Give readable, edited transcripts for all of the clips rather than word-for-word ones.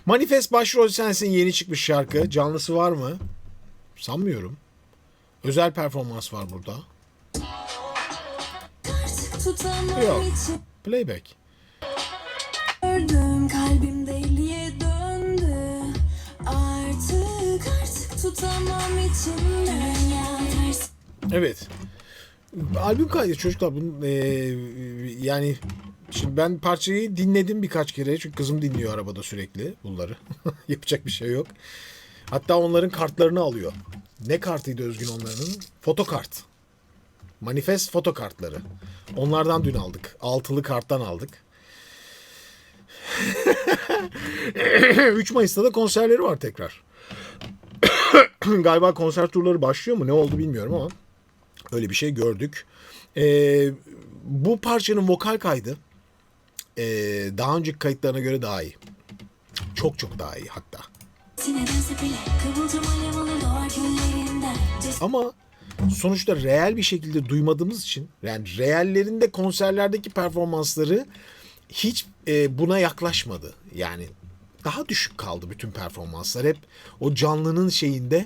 Manifest başrol sensin yeni çıkmış şarkı. Canlısı var mı? Sanmıyorum. Özel performans var burada. Yok. Playback. Gördüm kalbim deliye döndü. Artık tutamam içimde. Dünya ters. Evet. Albüm kaydı çocuklar. Yani şimdi ben parçayı dinledim birkaç kere. Çünkü kızım dinliyor arabada sürekli bunları. Yapacak bir şey yok. Hatta onların kartlarını alıyor. Ne kartıydı Özgün onların? Fotokart. Manifest fotokartları. Onlardan dün aldık. Altılı karttan aldık. 3 Mayıs'ta da konserleri var tekrar. Galiba konser turları başlıyor mu? Ne oldu bilmiyorum ama öyle bir şey gördük. Bu parçanın vokal kaydı daha önceki kayıtlarına göre daha iyi. Çok çok daha iyi hatta. Ama sonuçta reel bir şekilde duymadığımız için, yani reallerinde konserlerdeki performansları hiç buna yaklaşmadı. Yani daha düşük kaldı bütün performanslar. Hep o canlının şeyinde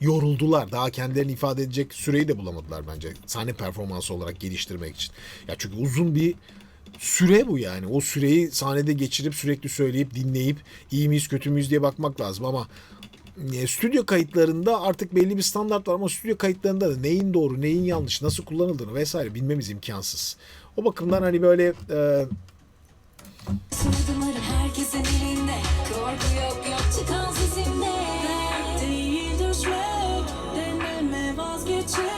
yoruldular. Daha kendilerini ifade edecek süreyi de bulamadılar bence. Sahne performansı olarak geliştirmek için. Ya çünkü uzun bir süre bu yani. O süreyi sahnede geçirip sürekli söyleyip dinleyip iyi miyiz kötü müyüz diye bakmak lazım ama stüdyo kayıtlarında artık belli bir standart var ama stüdyo kayıtlarında da neyin doğru, neyin yanlış, nasıl kullanıldığını vesaire bilmemiz imkansız. O bakımdan hani böyle Herkesin elinde korku yok çıkan sesinde. Değil düşmek, deneme vazgeçme.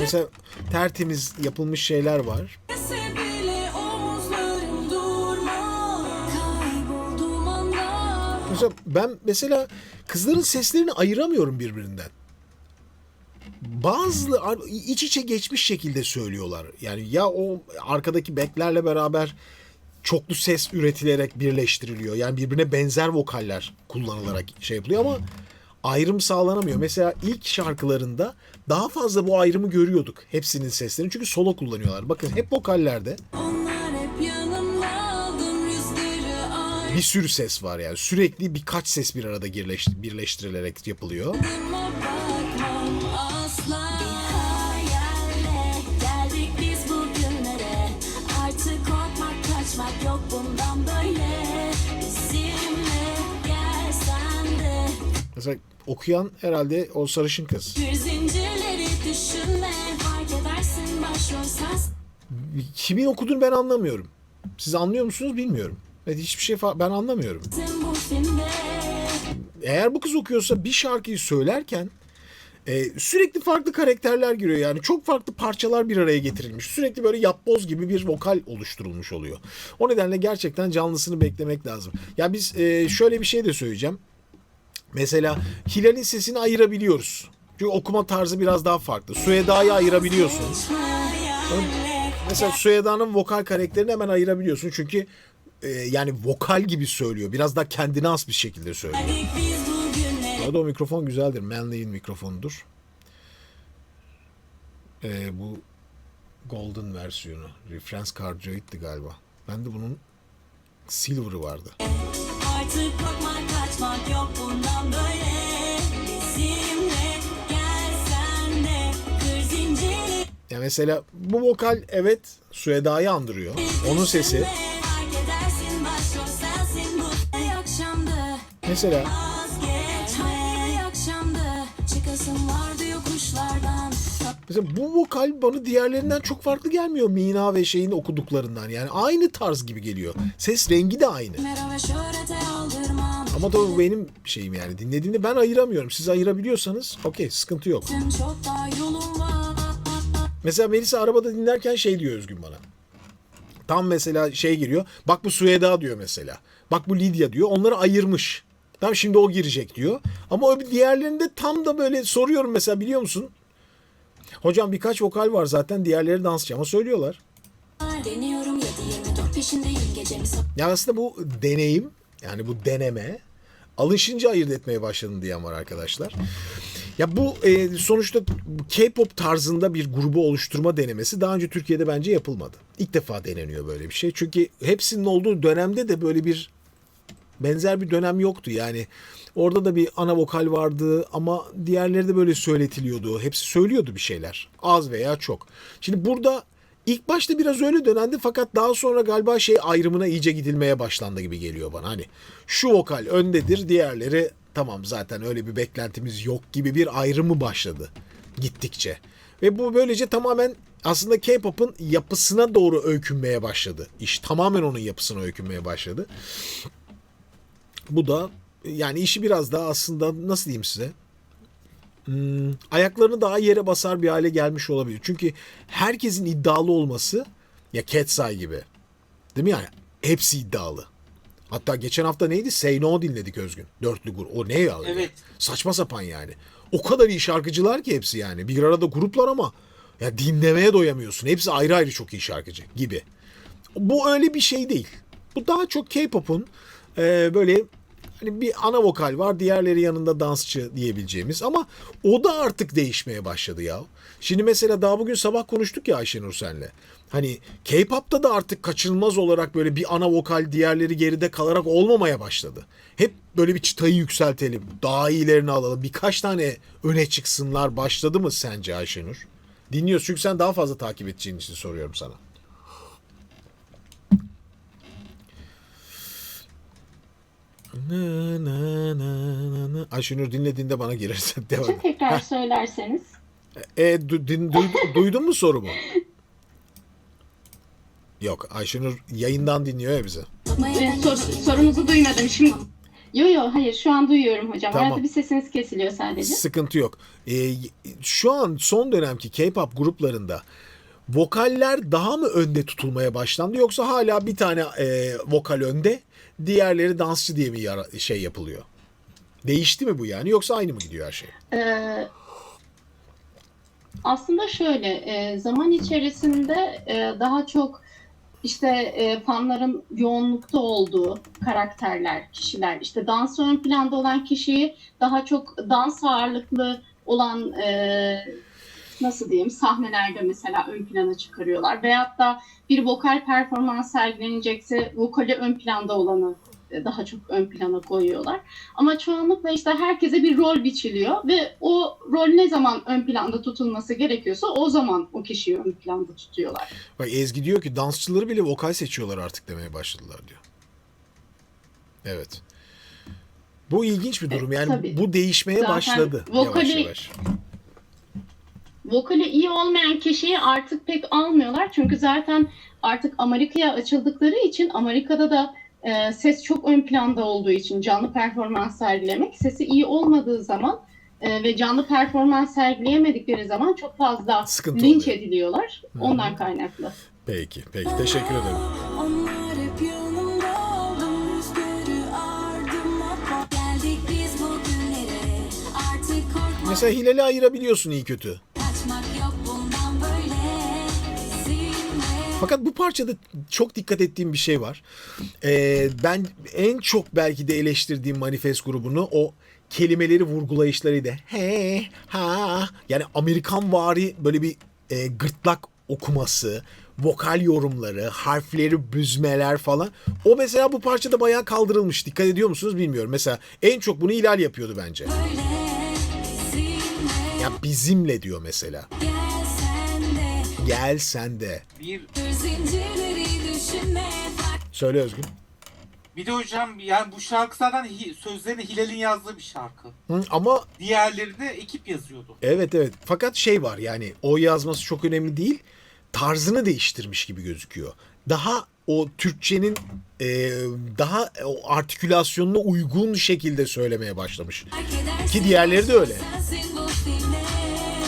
mesela tertemiz yapılmış şeyler var. Titrese bile omuzlarım durmaz. Kayboldum anda. Mesela kızların seslerini ayıramıyorum birbirinden. Bazı iç içe geçmiş şekilde söylüyorlar. Yani ya o arkadaki backlerle beraber çoklu ses üretilerek birleştiriliyor. Yani birbirine benzer vokaller kullanılarak şey yapılıyor ama ayrım sağlanamıyor. Mesela ilk şarkılarında daha fazla bu ayrımı görüyorduk. Hepsinin seslerini çünkü solo kullanıyorlar. Bakın hep vokallerde Onlar hep yanımda aldım rüzgarı ay. bir sürü ses var yani. Sürekli birkaç ses bir arada birleştirilerek yapılıyor. Bakmam asla. Bir hayalle geldik biz bugünlere. Artık korkmak kaçmak yok bundan böyle. Bizimle gelsen de. Mesela okuyan herhalde o sarışın kız. Bir zincirleri düşünme. Fark edersin başrol sensin. Kimin okuduğunu ben anlamıyorum. Siz anlıyor musunuz bilmiyorum. Evet, hiçbir şey ben anlamıyorum. Bu filmde. Eğer bu kız okuyorsa bir şarkıyı söylerken sürekli farklı karakterler giriyor. Yani çok farklı parçalar bir araya getirilmiş. Sürekli böyle yapboz gibi bir vokal oluşturulmuş oluyor. O nedenle gerçekten canlısını beklemek lazım. Ya biz şöyle bir şey de söyleyeceğim. Mesela Hilal'in sesini ayırabiliyoruz. Çünkü okuma tarzı biraz daha farklı. Süheyda'yı ayırabiliyorsun. Mesela Süheyda'nın vokal karakterini hemen ayırabiliyorsun. Çünkü yani vokal gibi söylüyor. Biraz daha kendine has bir şekilde söylüyor. Biz bugünlere. Orada o mikrofon güzeldir. Manley'in mikrofonudur. Bu Golden versiyonu. Reference Cardioid'di galiba. Bende bunun Silver'ı vardı. Artık korkmak kaçmak yok bundan böyle. Bizimle gelsen de kır zinciri. Ya mesela bu vokal evet Süheyda'yı andırıyor. Onun sesi. Fark edersin başrol sensin bu. Ey akşamdı Mesela vazgeçme. Ey akşamdı çıkasın vardı yokuşlardan. bu vokal bana diğerlerinden çok farklı gelmiyor. Mina ve şeyin okuduklarından. Yani aynı tarz gibi geliyor. Ses rengi de aynı. Mera ve şöhrete aldırmam. Ama da bu benim şeyim yani. Dinlediğimde ben ayıramıyorum. Siz ayırabiliyorsanız okey sıkıntı yok. Çok daha yolun var. Mesela Melisa arabada dinlerken şey diyor Özgün bana. Tam mesela şey giriyor. Bak bu Süheyda diyor mesela. Bak bu Lidya diyor. Onları ayırmış. Tam şimdi o girecek diyor. Ama o diğerlerinde tam da böyle soruyorum mesela biliyor musun? Hocam birkaç vokal var zaten diğerleri dansçı ama söylüyorlar. Deniyorum 7-24 peşindeyim gecemi. Yani aslında bu deneyim yani bu deneme alışınca ayırt etmeye başladım diyen var arkadaşlar. Ya bu sonuçta K-pop tarzında bir grubu oluşturma denemesi daha önce Türkiye'de bence yapılmadı. İlk defa deneniyor böyle bir şey. Çünkü hepsinin olduğu dönemde de böyle bir benzer bir dönem yoktu yani. Orada da bir ana vokal vardı ama diğerleri de böyle söyletiliyordu. Hepsi söylüyordu bir şeyler. Az veya çok. Şimdi burada ilk başta biraz öyle dönendi fakat daha sonra galiba şey ayrımına iyice gidilmeye başlandı gibi geliyor bana. Hani şu vokal öndedir, diğerleri tamam zaten öyle bir beklentimiz yok gibi bir ayrımı başladı gittikçe. Ve bu böylece tamamen aslında K-pop'un yapısına doğru öykünmeye başladı. İş tamamen onun yapısına öykünmeye başladı. Bu da yani işi biraz daha aslında nasıl diyeyim size? Ayaklarını daha yere basar bir hale gelmiş olabilir. Çünkü herkesin iddialı olması ya Ketsai gibi. Değil mi yani? Hepsi iddialı. Hatta geçen hafta neydi? Say No dinledik Özgün. Dörtlü grup. O ne ya? Evet. Saçma sapan yani. O kadar iyi şarkıcılar ki hepsi yani. Bir arada gruplar ama ya dinlemeye doyamıyorsun. Hepsi ayrı ayrı çok iyi şarkıcı gibi. Bu öyle bir şey değil. Bu daha çok K-pop'un böyle hani bir ana vokal var, diğerleri yanında dansçı diyebileceğimiz ama o da artık değişmeye başladı ya. Şimdi mesela daha bugün sabah konuştuk ya Ayşenur senle. Hani K-pop'ta da artık kaçınılmaz olarak böyle bir ana vokal diğerleri geride kalarak olmamaya başladı. Hep böyle bir çıtayı yükseltelim, daha iyilerini alalım, birkaç tane öne çıksınlar başladı mı sence Ayşenur? Dinliyorsun çünkü sen daha fazla takip edeceğin için soruyorum sana. Ayşenur dinlediğinde bana girersen devam et. Tekrar söylerseniz. Duydun mu sorumu? Yok, Ayşenur yayından dinliyor ya bize. Sorunuzu duymadım şimdi. Yo hayır şu an duyuyorum hocam. Tamam. Arada bir sesiniz kesiliyor sadece. Sıkıntı yok. Şu an son dönemki K-pop gruplarında vokaller daha mı önde tutulmaya başlandı yoksa hala bir tane vokal önde, diğerleri dansçı diye mi şey yapılıyor? Değişti mi bu yani yoksa aynı mı gidiyor her şey? Aslında şöyle zaman içerisinde daha çok işte fanların yoğunlukta olduğu karakterler, kişiler, işte dans ön planda olan kişiyi daha çok dans ağırlıklı olan nasıl diyeyim sahnelerde mesela ön plana çıkarıyorlar. Veyahut da bir vokal performans sergilenecekse vokali ön planda olanı daha çok ön plana koyuyorlar. Ama çoğunlukla işte herkese bir rol biçiliyor ve o rol ne zaman ön planda tutulması gerekiyorsa o zaman o kişiyi ön planda tutuyorlar. Bak Ezgi diyor ki dansçıları bile vokal seçiyorlar artık demeye başladılar diyor. Evet. Bu ilginç bir durum. Yani Tabii. bu değişmeye Zaten başladı vokali- yavaş yavaş. Vokali iyi olmayan kişiyi artık pek almıyorlar. Çünkü zaten artık Amerika'ya açıldıkları için Amerika'da da ses çok ön planda olduğu için canlı performans sergilemek sesi iyi olmadığı zaman ve canlı performans sergileyemedikleri zaman çok fazla Sıkıntı linç oluyor. ediliyorlar. Ondan kaynaklı. Peki teşekkür ederim. Onlar hep yanımda oldu, rüzgarı ardıma bak. Geldik biz bugünlere, artık korkmak, Mesela Hilal'i ayırabiliyorsun iyi kötü. kaçmak yok bundan böyle. Bizimle Fakat bu parçada çok dikkat ettiğim bir şey var. Ben en çok belki de eleştirdiğim Manifest grubunu o kelimeleri vurgulayışlarıydı. He, ha. Yani Amerikan vari böyle bir gırtlak okuması, vokal yorumları, harfleri büzmeler falan. O mesela bu parçada bayağı kaldırılmış. Dikkat ediyor musunuz bilmiyorum. Mesela en çok bunu Hilal yapıyordu bence. bizimle Ya bizimle diyor mesela. gel sen de. Gel sen de. Bir Zincirleri düşünme fark. Söyle Özgün. bir de hocam yani bu şarkı zaten sözlerini Hilal'in yazdığı bir şarkı. Hı, ama Diğerleri de ekip yazıyordu. evet. Fakat şey var yani o yazması çok önemli değil. Tarzını değiştirmiş gibi gözüküyor. Daha o Türkçenin daha o artikülasyonuna uygun şekilde söylemeye başlamış. Ki diğerleri de öyle. Sensin bu filmde.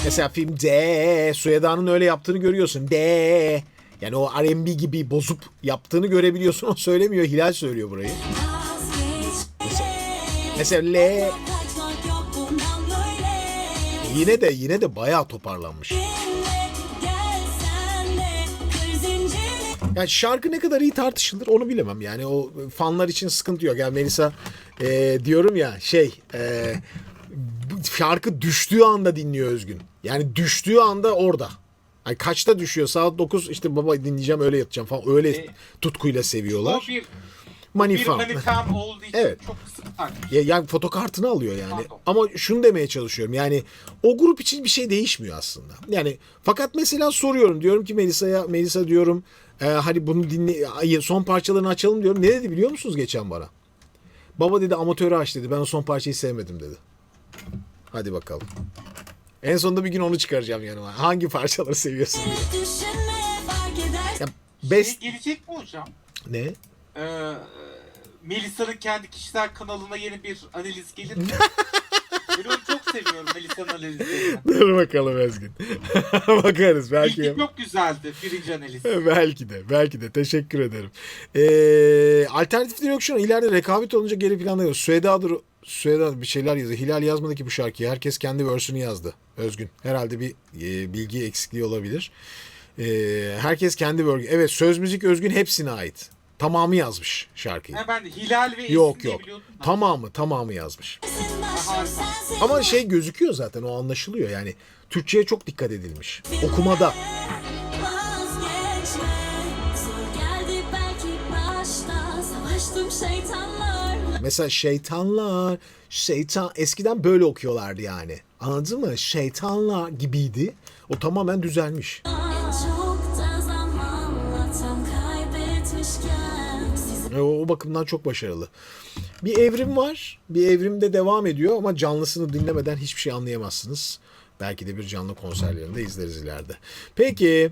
Mesela film D, Suyeda'nın öyle yaptığını görüyorsun. D. Yani o R&B gibi bozup yaptığını görebiliyorsun. O söylemiyor. Hilal söylüyor burayı. Vazgeç. Mesela L Kaçmak yok bundan böyle. yine de bayağı toparlanmış. Gel sen de. Kır zincirleri. Yani şarkı ne kadar iyi tartışılır onu bilemem. Yani o fanlar için sıkıntı yok. Yani Melisa diyorum ya bu şarkı düştüğü anda dinliyor Özgün. Yani düştüğü anda orada. Yani kaçta düşüyor? Saat 9 işte baba dinleyeceğim öyle yatacağım falan. Öyle tutkuyla O seviyorlar. bir Manifam. manifam olduğu için Evet. çok sık takip. Yani fotokartını alıyor yani. Pardon. Ama şunu demeye çalışıyorum. Yani o grup için bir şey değişmiyor aslında. Yani fakat mesela soruyorum. Diyorum ki Melisa diyorum hadi bunu dinle, son parçalarını açalım diyorum. Ne dedi biliyor musunuz geçen bana? Baba dedi amatörü aç dedi. Ben o son parçayı sevmedim dedi. Hadi bakalım. En sonunda bir gün onu çıkaracağım yanıma. Hangi parçaları seviyorsun diye. Düşünme fark edersin. Ya best Gelecek mi hocam? ne? Melisa'nın kendi kişisel kanalına yeni bir analiz gelir mi? Ben onu çok seviyorum Melisa'nın analizlerini. Dur bakalım Özgün. Bakarız belki. İlki çok güzeldi birinci analiz. Belki de teşekkür ederim. Alternatifleri yok şu an. İleride rekabet olunca geri planda yok. Süheda bir şeyler yazıyor. Hilal yazmadı ki bu şarkıyı. Herkes kendi versiyonu yazdı. Özgün. Herhalde bir bilgi eksikliği olabilir. Herkes kendi versiyonu. Evet söz müzik Özgün hepsine ait. Tamamı yazmış şarkıyı. Ha, ben de Hilal ve Esin Yok diye yok. biliyordum da. Tamamı yazmış. Başrol sensin. Ama şey gözüküyor zaten o anlaşılıyor. Yani Türkçe'ye çok dikkat edilmiş. Okumada. Vazgeçme. Zor geldi belki başta. Savaştım şeytanlarla. Mesela şeytan eskiden böyle okuyorlardı yani. Anladın mı? Şeytanlar gibiydi. O tamamen düzelmiş. En çok da zamanla tam kaybetmişken. Sizi O bakımdan çok başarılı. Bir evrim var. Bir evrimde devam ediyor ama canlısını dinlemeden hiçbir şey anlayamazsınız. Belki de bir canlı konserlerinde izleriz ileride. Peki